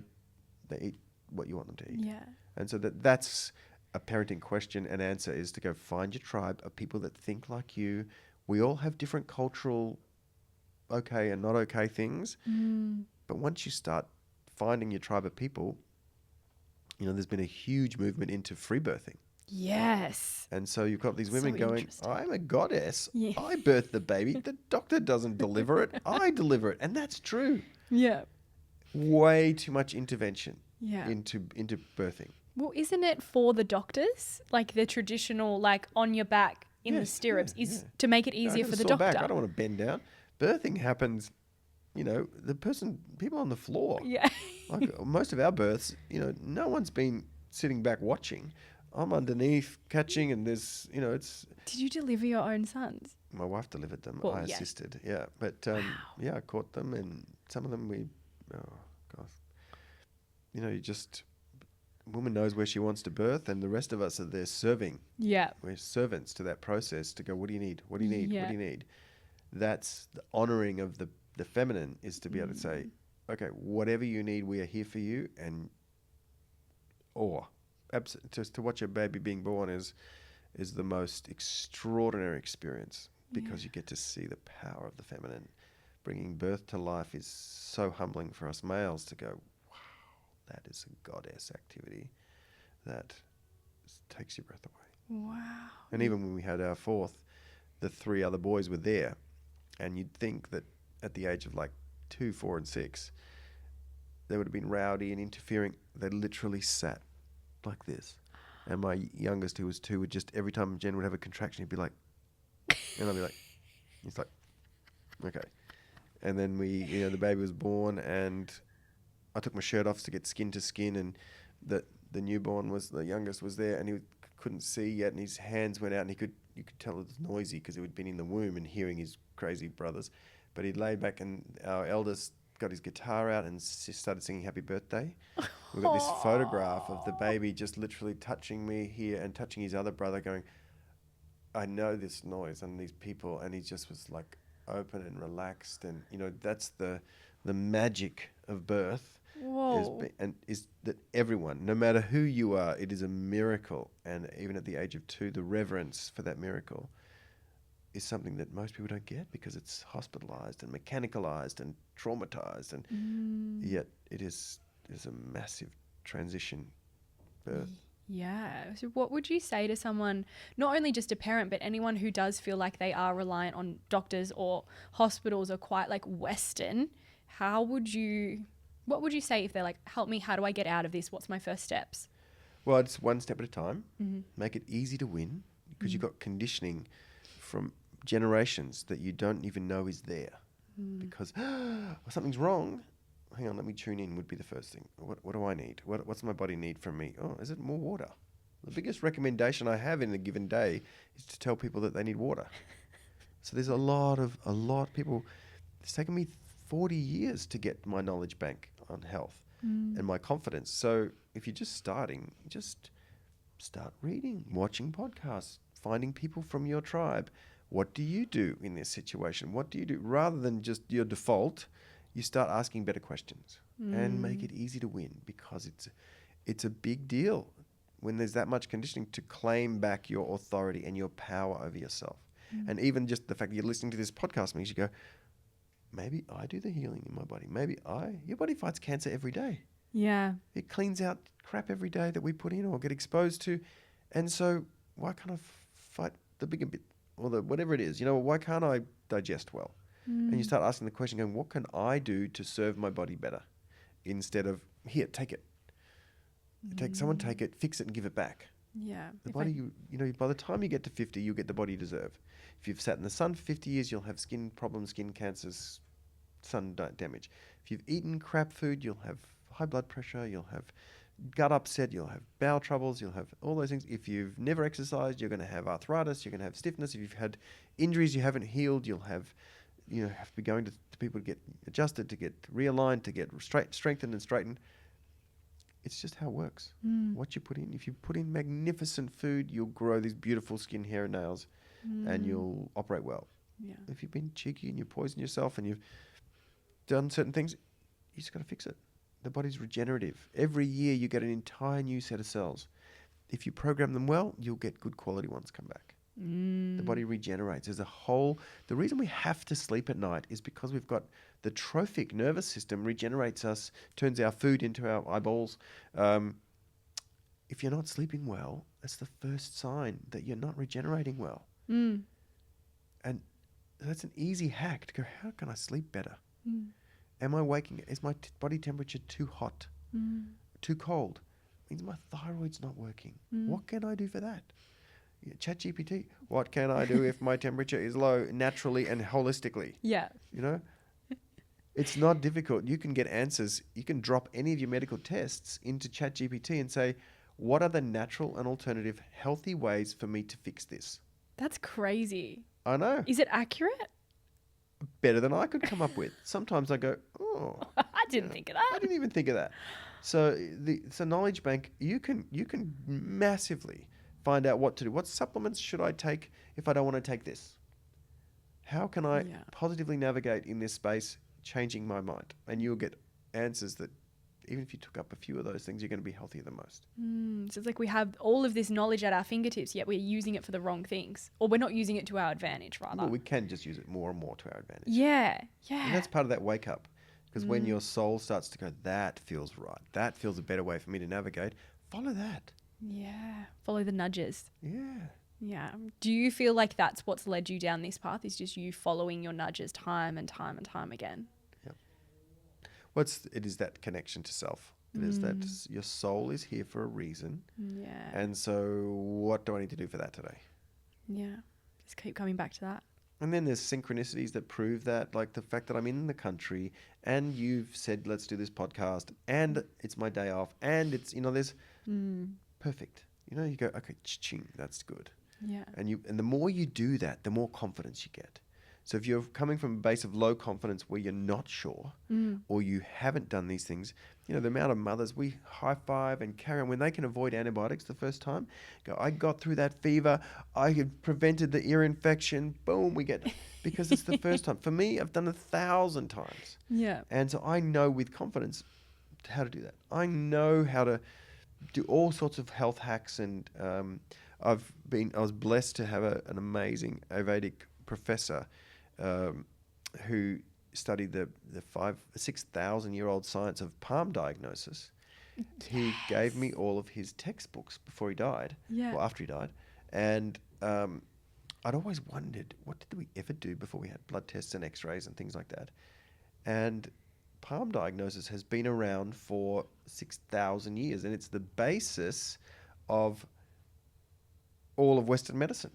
[SPEAKER 2] eat what you want them to eat.
[SPEAKER 1] Yeah.
[SPEAKER 2] And so that's a parenting question and answer, is to go find your tribe of people that think like you. We all have different cultural okay and not okay things. But once you start finding your tribe of people, there's been a huge movement into free birthing.
[SPEAKER 1] Yes.
[SPEAKER 2] And so you've got these women
[SPEAKER 1] So
[SPEAKER 2] going,
[SPEAKER 1] interesting.
[SPEAKER 2] I'm a goddess.
[SPEAKER 1] Yeah.
[SPEAKER 2] I birthed the baby. The doctor doesn't deliver it. I deliver it. And that's true.
[SPEAKER 1] Yeah.
[SPEAKER 2] Way too much intervention
[SPEAKER 1] Yeah.
[SPEAKER 2] into birthing.
[SPEAKER 1] Well, isn't it for the doctors? Like the traditional, like on your back in the stirrups is to make it easier for the doctor.
[SPEAKER 2] Back. I don't want to bend down. Birthing happens, people on the floor.
[SPEAKER 1] Yeah.
[SPEAKER 2] Like most of our births, no one's been sitting back watching. I'm underneath catching, and there's, it's...
[SPEAKER 1] Did you deliver your own sons?
[SPEAKER 2] My wife delivered them.
[SPEAKER 1] Well,
[SPEAKER 2] I
[SPEAKER 1] yeah.
[SPEAKER 2] assisted, yeah. But, I caught them, and some of them woman knows where she wants to birth, and the rest of us are there serving.
[SPEAKER 1] Yeah.
[SPEAKER 2] We're servants to that process to go, what do you need? What do you need?
[SPEAKER 1] Yeah.
[SPEAKER 2] What do you need? That's the honouring of the feminine, is to be able to say, okay, whatever you need, we are here for you, just to watch a baby being born is the most extraordinary experience, because you get to see the power of the feminine. Bringing birth to life is so humbling for us males to go, wow, that is a goddess activity that takes your breath away.
[SPEAKER 1] Wow.
[SPEAKER 2] And even when we had our fourth, the 3 other boys were there, and you'd think that at the age of like 2, 4, and 6, they would have been rowdy and interfering. They literally sat like this. And my youngest, who was 2, would just, every time Jen would have a contraction, he'd be like, and I'd be like, he's like, okay. And then the baby was born, and I took my shirt off to get skin to skin, and the newborn the youngest was there, and he couldn't see yet, and his hands went out, and you could tell it was noisy because he had been in the womb and hearing his crazy brothers. But he laid back, and our eldest got his guitar out and started singing Happy Birthday. We've got this photograph of the baby just literally touching me here and touching his other brother, going, I know this noise and these people, and he just was like open and relaxed. And that's the magic of birth.
[SPEAKER 1] Whoa.
[SPEAKER 2] Is that everyone, no matter who you are, it is a miracle. And even at the age of 2, the reverence for that miracle is something that most people don't get, because it's hospitalized and mechanicalized and traumatized, and yet it is a massive transition birth.
[SPEAKER 1] Yeah. So what would you say to someone, not only just a parent, but anyone who does feel like they are reliant on doctors or hospitals or quite like Western? What would you say if they're like, help me, how do I get out of this? What's my first steps?
[SPEAKER 2] Well, it's one step at a time. Make it easy to win, because you've got conditioning from generations that you don't even know is there. Because something's wrong. Hang on, let me tune in would be the first thing. What do I need? What's my body need from me? Oh, is it more water? The biggest recommendation I have in a given day is to tell people that they need water. So there's a lot of people. It's taken me 40 years to get my knowledge bank on health and my confidence. So if you're just starting, just start reading, watching podcasts, finding people from your tribe. What do you do in this situation? What do you do? Rather than just your default, you start asking better questions and make it easy to win, because it's a big deal when there's that much conditioning to claim back your authority and your power over yourself. And even just the fact that you're listening to this podcast means you go, maybe I do the healing in my body. Your body fights cancer every day.
[SPEAKER 1] Yeah.
[SPEAKER 2] It cleans out crap every day that we put in or get exposed to. And so why can't I fight the bigger bit or whatever it is? Why can't I digest well? And you start asking the question, going, what can I do to serve my body better? Instead of, here, take it. Someone take it, fix it, and give it back.
[SPEAKER 1] Yeah.
[SPEAKER 2] The body, by the time you get to 50, you'll get the body you deserve. If you've sat in the sun for 50 years, you'll have skin problems, skin cancers, sun damage. If you've eaten crap food, you'll have high blood pressure, you'll have gut upset, you'll have bowel troubles, you'll have all those things. If you've never exercised, you're going to have arthritis, you're going to have stiffness. If you've had injuries you haven't healed, you'll have to be going to people to get adjusted, to get realigned, to get strengthened and straightened. It's just how it works. What you put in. If you put in magnificent food, you'll grow these beautiful skin, hair, and nails, and you'll operate well.
[SPEAKER 1] Yeah.
[SPEAKER 2] If you've been cheeky and you poison yourself and you've done certain things, you just got to fix it. The body's regenerative. Every year you get an entire new set of cells. If you program them well, you'll get good quality ones come back. The body regenerates. The reason we have to sleep at night is because we've got the trophic nervous system regenerates us, turns our food into our eyeballs. If you're not sleeping well, that's the first sign that you're not regenerating well. And that's an easy hack to go, how can I sleep better? Am I waking? Is my body temperature too hot? Too cold? It means my thyroid's not working. What can I do for that? ChatGPT, what can I do if my temperature is low naturally and holistically?
[SPEAKER 1] Yeah.
[SPEAKER 2] It's not difficult. You can get answers. You can drop any of your medical tests into ChatGPT and say, what are the natural and alternative healthy ways for me to fix this?
[SPEAKER 1] That's crazy.
[SPEAKER 2] I know.
[SPEAKER 1] Is it accurate?
[SPEAKER 2] Better than I could come up with. Sometimes I go, oh.
[SPEAKER 1] I didn't think of that.
[SPEAKER 2] I didn't even think of that. So knowledge bank, you can massively find out what to do. What supplements should I take if I don't want to take this? How can I positively navigate in this space, changing my mind? And you'll get answers that even if you took up a few of those things, you're going to be healthier than most.
[SPEAKER 1] So it's like we have all of this knowledge at our fingertips, yet we're using it for the wrong things, or we're not using it to our advantage, rather.
[SPEAKER 2] Well, we can just use it more and more to our advantage.
[SPEAKER 1] Yeah.
[SPEAKER 2] And that's part of that wake up. Because when your soul starts to go, that feels right, that feels a better way for me to navigate, follow that.
[SPEAKER 1] Yeah. Follow the nudges.
[SPEAKER 2] Yeah.
[SPEAKER 1] Yeah. Do you feel like that's what's led you down this path, is just you following your nudges time and time and time again?
[SPEAKER 2] Yep. It is that connection to self. It is that your soul is here for a reason.
[SPEAKER 1] Yeah.
[SPEAKER 2] And so what do I need to do for that today?
[SPEAKER 1] Yeah. Just keep coming back to that.
[SPEAKER 2] And then there's synchronicities that prove that, like the fact that I'm in the country and you've said, let's do this podcast and it's my day off and it's, there's perfect. You go, okay, ching, that's good.
[SPEAKER 1] Yeah.
[SPEAKER 2] And the more you do that, the more confidence you get. So if you're coming from a base of low confidence where you're not sure or you haven't done these things, the amount of mothers we high five and carry on when they can avoid antibiotics the first time, go, I got through that fever, I had prevented the ear infection, boom, because it's the first time. For me, I've done 1,000 times.
[SPEAKER 1] Yeah.
[SPEAKER 2] And so I know with confidence how to do that. I know how to do all sorts of health hacks, and I was blessed to have an amazing Ayurvedic professor who studied the 6,000-year-old science of palm diagnosis. He gave me all of his textbooks before he died, or after he died, and I'd always wondered, what did we ever do before we had blood tests and x-rays and things like that? And palm diagnosis has been around for 6,000 years, and it's the basis of all of Western medicine.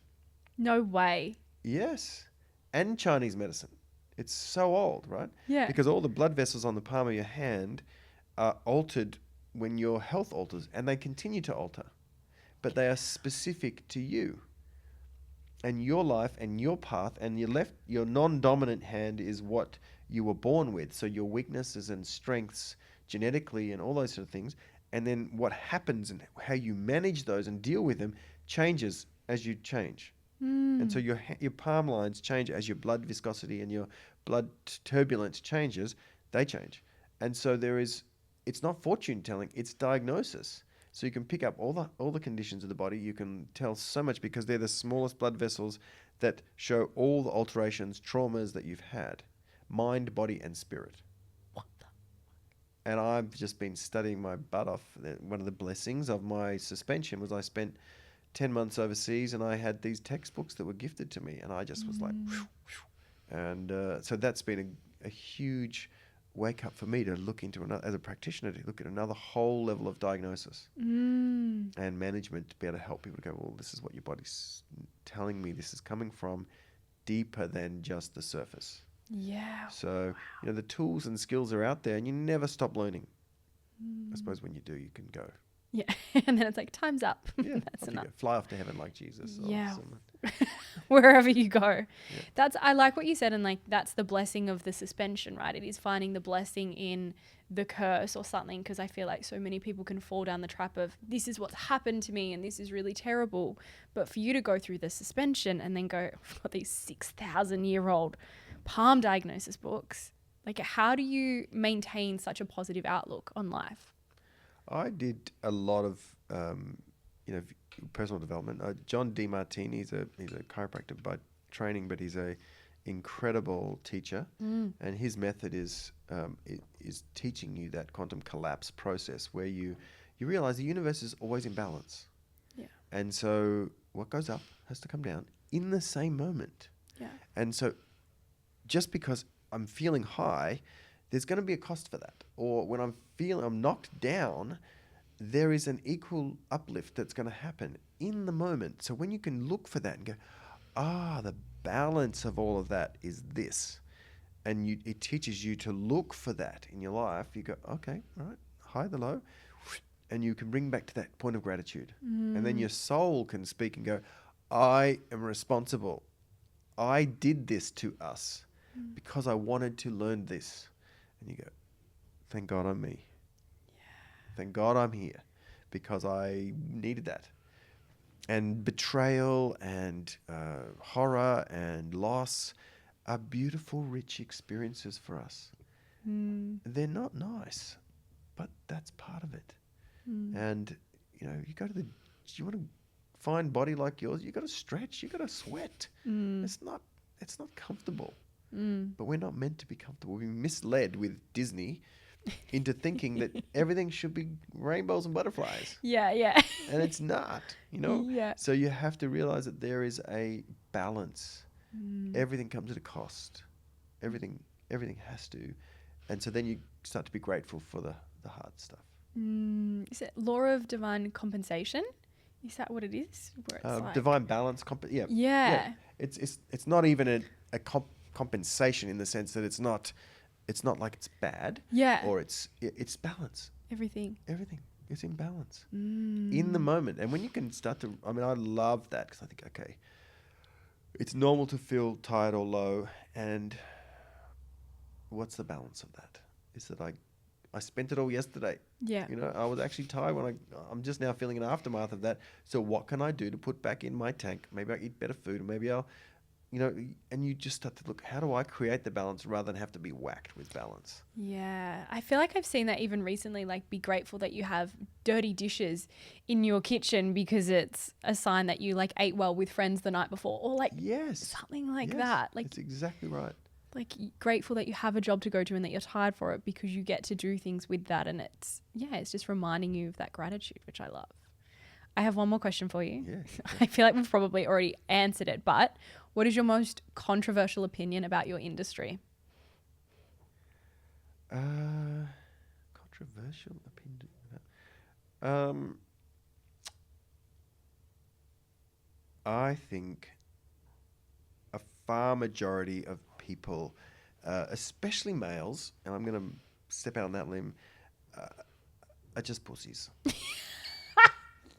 [SPEAKER 1] No way.
[SPEAKER 2] Yes. And Chinese medicine. It's so old, right?
[SPEAKER 1] Yeah.
[SPEAKER 2] Because all the blood vessels on the palm of your hand are altered when your health alters, and they continue to alter. But they are specific to you and your life and your path, and your non-dominant hand is what you were born with. So your weaknesses and strengths genetically and all those sort of things. And then what happens and how you manage those and deal with them changes as you change. And so your palm lines change as your blood viscosity and your blood turbulence changes. They change. And so it's not fortune telling, it's diagnosis. So you can pick up all the conditions of the body. You can tell so much because they're the smallest blood vessels that show all the alterations, traumas that you've had, mind, body, and spirit.
[SPEAKER 1] What the?
[SPEAKER 2] And I've just been studying my butt off. One of the blessings of my suspension was I spent 10 months overseas and I had these textbooks that were gifted to me, and I just was like, whew, whew. And so that's been a huge wake up for me to look into as a practitioner, to look at another whole level of diagnosis and management, to be able to help people to go, well, this is what your body's telling me. This is coming from deeper than just the surface.
[SPEAKER 1] Yeah.
[SPEAKER 2] So, the tools and skills are out there, and you never stop learning. I suppose when you do, you can go.
[SPEAKER 1] Yeah. And then it's like, time's up.
[SPEAKER 2] Yeah,
[SPEAKER 1] That's enough.
[SPEAKER 2] Fly off to heaven like Jesus.
[SPEAKER 1] Yeah.
[SPEAKER 2] Or
[SPEAKER 1] Wherever you go.
[SPEAKER 2] Yeah.
[SPEAKER 1] I like what you said, and like that's the blessing of the suspension, right? It is finding the blessing in the curse or something, because I feel like so many people can fall down the trap of, this is what's happened to me and this is really terrible. But for you to go through the suspension and then go, I've got these 6,000-year-old palm diagnosis books, like how do you maintain such a positive outlook on life?
[SPEAKER 2] I did a lot of, personal development. John DeMartini, he's a chiropractor by training, but he's a incredible teacher, and his method is teaching you that quantum collapse process where you realize the universe is always in balance.
[SPEAKER 1] Yeah.
[SPEAKER 2] And so what goes up has to come down in the same moment.
[SPEAKER 1] Yeah.
[SPEAKER 2] And so just because I'm feeling high, there's going to be a cost for that. Or when I'm knocked down, there is an equal uplift that's going to happen in the moment. So when you can look for that and go, the balance of all of that is this, and it teaches you to look for that in your life, you go, okay, right, high, the low, and you can bring back to that point of gratitude. And then your soul can speak and go, I am responsible. I did this to us because I wanted to learn this. And you go, thank God I'm me. Yeah. Thank God I'm here because I needed that. And betrayal and horror and loss are beautiful, rich experiences for us. They're not nice, but that's part of it. And, you know, you want to find body like yours, you got to stretch, you got to sweat. It's not comfortable. But we're not meant to be comfortable. We're misled with Disney into thinking that everything should be rainbows and butterflies.
[SPEAKER 1] Yeah.
[SPEAKER 2] And it's not, you know?
[SPEAKER 1] Yeah.
[SPEAKER 2] So you have to realize that there is a balance. Everything comes at a cost. Everything has to. And so then you start to be grateful for the hard stuff.
[SPEAKER 1] Is it law of divine compensation? Is that what it is? Where it's like
[SPEAKER 2] divine balance. Yeah. It's not even a compensation in the sense that it's not like it's bad.
[SPEAKER 1] Yeah.
[SPEAKER 2] Or it's balance.
[SPEAKER 1] Everything
[SPEAKER 2] is in balance in the moment. And when you can start to, I mean, I love that because I think, okay, it's normal to feel tired or low, and what's the balance of that? Is that I spent it all yesterday.
[SPEAKER 1] Yeah.
[SPEAKER 2] You know, I was actually tired when I'm just now feeling an aftermath of that. So what can I do to put back in my tank? Maybe I eat better food, or maybe I'll, you know, and you just start to look, how do I create the balance rather than have to be whacked with balance?
[SPEAKER 1] Yeah. I feel like I've seen that even recently, like be grateful that you have dirty dishes in your kitchen because it's a sign that you like ate well with friends the night before, or like something like that. Like,
[SPEAKER 2] that's exactly right.
[SPEAKER 1] Like grateful that you have a job to go to and that you're tired for it because you get to do things with that. And it's just reminding you of that gratitude, which I love. I have one more question for you.
[SPEAKER 2] Yeah.
[SPEAKER 1] I feel like we've probably already answered it, but what is your most controversial opinion about your industry?
[SPEAKER 2] Controversial opinion. I think a far majority of people, especially males, and I'm going to step out on that limb, are just pussies.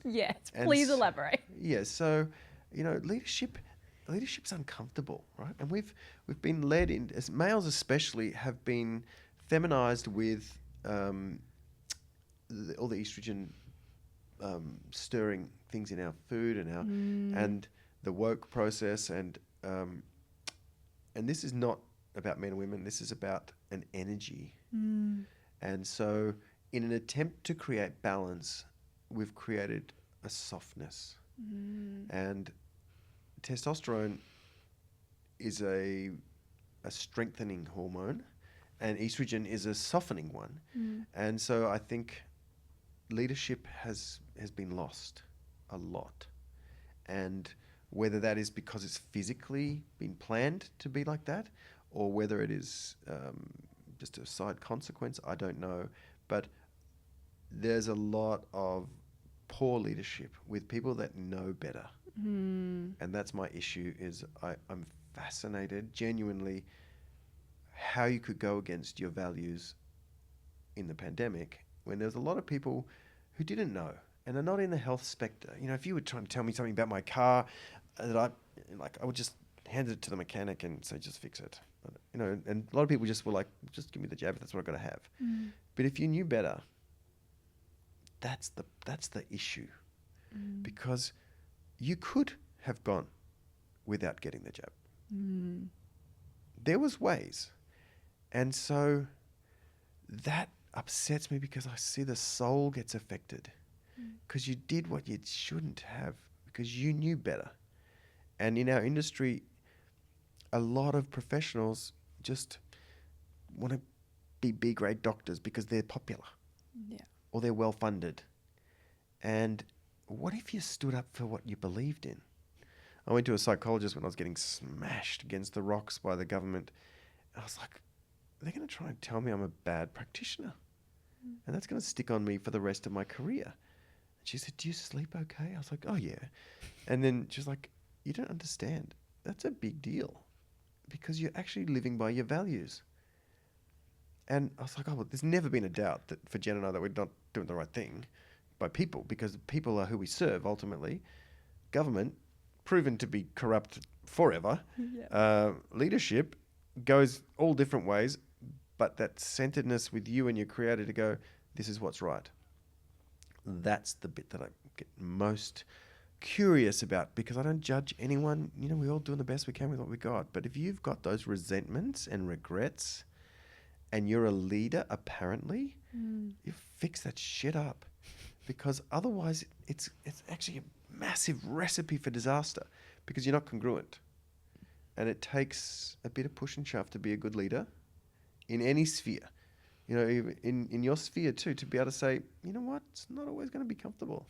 [SPEAKER 1] Yes, please elaborate.
[SPEAKER 2] Yeah, so, you know, leadership's uncomfortable, right? And we've been led in, as males especially, have been feminized with all the estrogen stirring things in our food and the woke process, and this is not about men and women. This is about an energy. And so in an attempt to create balance, we've created a softness. And testosterone is a strengthening hormone, and estrogen is a softening one. And so I think leadership has been lost a lot. And whether that is because it's physically been planned to be like that, or whether it is just a side consequence, I don't know. But there's a lot of poor leadership with people that know better. And that's my issue, is I'm fascinated, genuinely, how you could go against your values in the pandemic when there's a lot of people who didn't know and are not in the health spectre. You know, if you were trying to tell me something about my car that I would just hand it to the mechanic and say, just fix it. You know, and a lot of people just were like, just give me the jab, that's what I've got to have. But if you knew better, that's the issue. Because you could have gone without getting the jab. There was ways. And so that upsets me because I see the soul gets affected. Because you did what you shouldn't have because you knew better. And in our industry, a lot of professionals just want to be B-grade doctors because they're popular. Or they're well-funded. And what if you stood up for what you believed in? I went to a psychologist when I was getting smashed against the rocks by the government. And I was like, they're going to try and tell me I'm a bad practitioner. And that's going to stick on me for the rest of my career. And she said, do you sleep okay? I was like, oh, yeah. And then she was like, you don't understand. That's a big deal because you're actually living by your values. And I was like, oh, well, there's never been a doubt that for Jen and I that we're not doing the right thing by people, because people are who we serve ultimately. Government, proven to be corrupt forever. Leadership goes all different ways, but that centeredness with you and your creator to go, this is what's right. That's the bit that I get most curious about, because I don't judge anyone. You know, we're all doing the best we can with what we got. But if you've got those resentments and regrets and you're a leader, apparently, you fix that shit up, because otherwise it's actually a massive recipe for disaster, because you're not congruent, and it takes a bit of push and shove to be a good leader in any sphere. You know, even in your sphere too, to be able to say, you know what, it's not always going to be comfortable.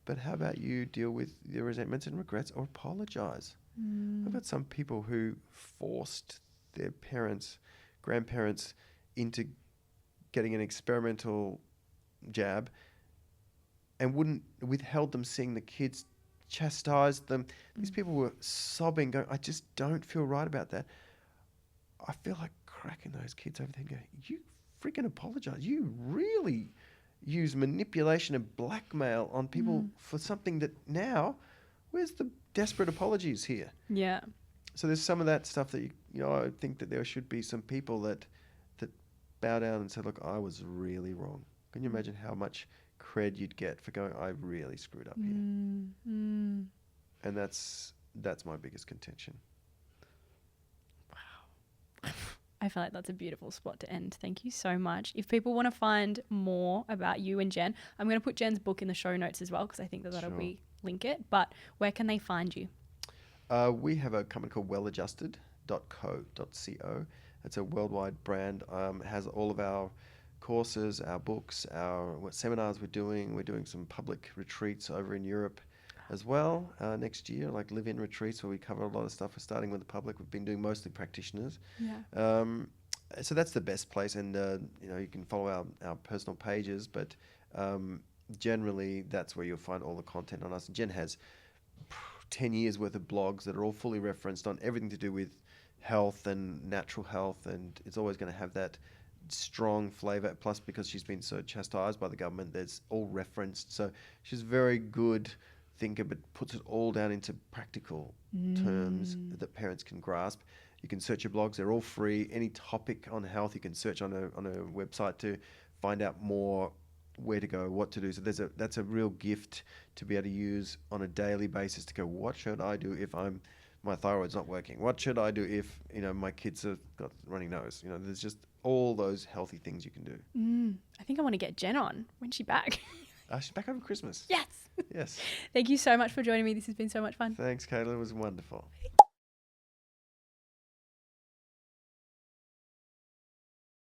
[SPEAKER 2] But how about you deal with your resentments and regrets, or apologize? I've got some people who forced their parents, grandparents into getting an experimental jab and withheld them seeing the kids, chastised them. These people were sobbing, going, I just don't feel right about that. I feel like cracking those kids over there and going, you freaking apologize. You really use manipulation and blackmail on people for something that now, where's the desperate apologies here?
[SPEAKER 1] Yeah.
[SPEAKER 2] So there's some of that stuff that, I think that there should be some people that bow down and say, look, I was really wrong. Can you imagine how much cred you'd get for going, I really screwed up here? And that's my biggest contention.
[SPEAKER 1] I feel like that's a beautiful spot to end. Thank you so much. If people want to find more about you and Jen, I'm going to put Jen's book in the show notes as well, because I think that'll be link it. But where can they find you?
[SPEAKER 2] We have a company called welladjusted.co.co. It's a worldwide brand. Has all of our courses, our books, what seminars we're doing. We're doing some public retreats over in Europe as well next year, like live-in retreats where we cover a lot of stuff. We're starting with the public. We've been doing mostly practitioners.
[SPEAKER 1] Yeah.
[SPEAKER 2] So that's the best place. And, you can follow our personal pages, but generally that's where you'll find all the content on us. And Jen has 10 years worth of blogs that are all fully referenced on everything to do with health and natural health, and it's always going to have that strong flavor. Plus, because she's been so chastised by the government, there's all referenced. So she's a very good thinker, but puts it all down into practical terms that parents can grasp. You can search her blogs; they're all free. Any topic on health, you can search on her website to find out more, where to go, what to do. So that's a real gift to be able to use on a daily basis to go, what should I do if my thyroid's not working? What should I do if my kids have got runny nose? There's just all those healthy things you can do.
[SPEAKER 1] I think I want to get Jen on. When's she back?
[SPEAKER 2] She's back over Christmas.
[SPEAKER 1] Yes.
[SPEAKER 2] Yes.
[SPEAKER 1] Thank you so much for joining me. This has been so much fun.
[SPEAKER 2] Thanks, Kayla. It was wonderful.